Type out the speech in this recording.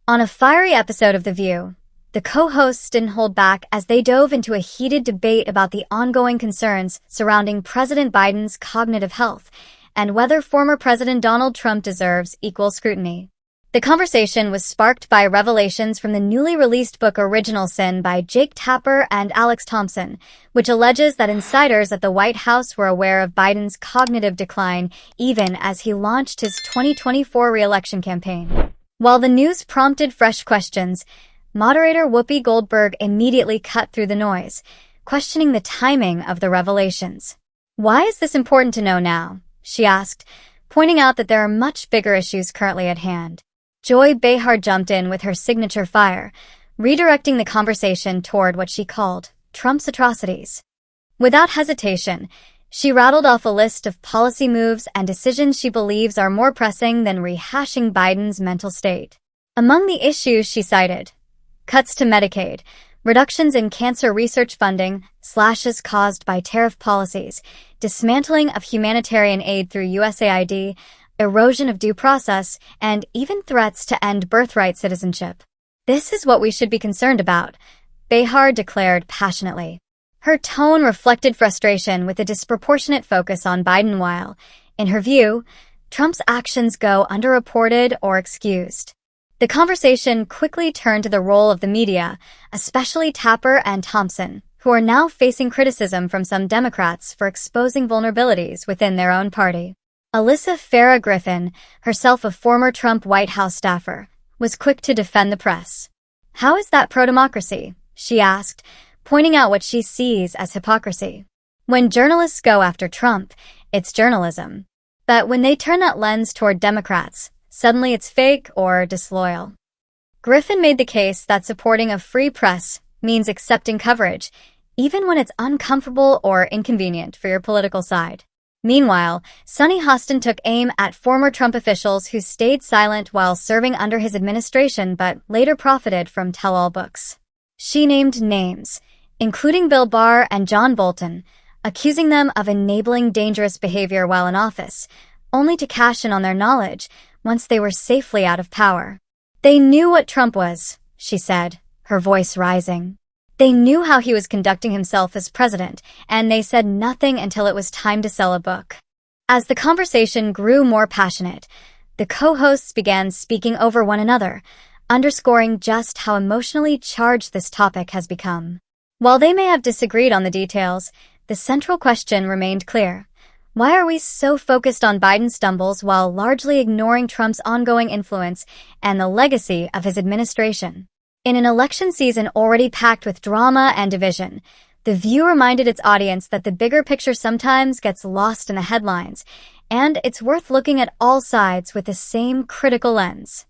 On a fiery episode of The View, the co-hosts didn't hold back as they dove into a heated debate about the ongoing concerns surrounding President Biden's cognitive health and whether former President Donald Trump deserves equal scrutiny. The conversation was sparked by revelations from the newly released book Original Sin by Jake Tapper and Alex Thompson, which alleges that insiders at the White House were aware of Biden's cognitive decline even as he launched his 2024 re-election campaign. While the news prompted fresh questions, moderator Whoopi Goldberg immediately cut through the noise, questioning the timing of the revelations. "Why is this important to know now?" she asked, pointing out that there are much bigger issues currently at hand. Joy Behar jumped in with her signature fire, redirecting the conversation toward what she called Trump's atrocities. Without hesitation, she rattled off a list of policy moves and decisions she believes are more pressing than rehashing Biden's mental state. Among the issues she cited: cuts to Medicaid, reductions in cancer research funding, slashes caused by tariff policies, dismantling of humanitarian aid through USAID, erosion of due process, and even threats to end birthright citizenship. "This is what we should be concerned about," Behar declared passionately. Her tone reflected frustration with a disproportionate focus on Biden while, in her view, Trump's actions go underreported or excused. The conversation quickly turned to the role of the media, especially Tapper and Thompson, who are now facing criticism from some Democrats for exposing vulnerabilities within their own party. Alyssa Farah Griffin, herself a former Trump White House staffer, was quick to defend the press. "How is that pro-democracy?" she asked, pointing out what she sees as hypocrisy. "When journalists go after Trump, it's journalism. But when they turn that lens toward Democrats, suddenly it's fake or disloyal." Griffin made the case that supporting a free press means accepting coverage, even when it's uncomfortable or inconvenient for your political side. Meanwhile, Sunny Hostin took aim at former Trump officials who stayed silent while serving under his administration but later profited from tell-all books. She named names, including Bill Barr and John Bolton, accusing them of enabling dangerous behavior while in office, only to cash in on their knowledge once they were safely out of power. "They knew what Trump was," she said, her voice rising. "They knew how he was conducting himself as president, and they said nothing until it was time to sell a book." As the conversation grew more passionate, the co-hosts began speaking over one another, underscoring just how emotionally charged this topic has become. While they may have disagreed on the details, the central question remained clear. Why are we so focused on Biden's stumbles while largely ignoring Trump's ongoing influence and the legacy of his administration? In an election season already packed with drama and division, The View reminded its audience that the bigger picture sometimes gets lost in the headlines, and it's worth looking at all sides with the same critical lens.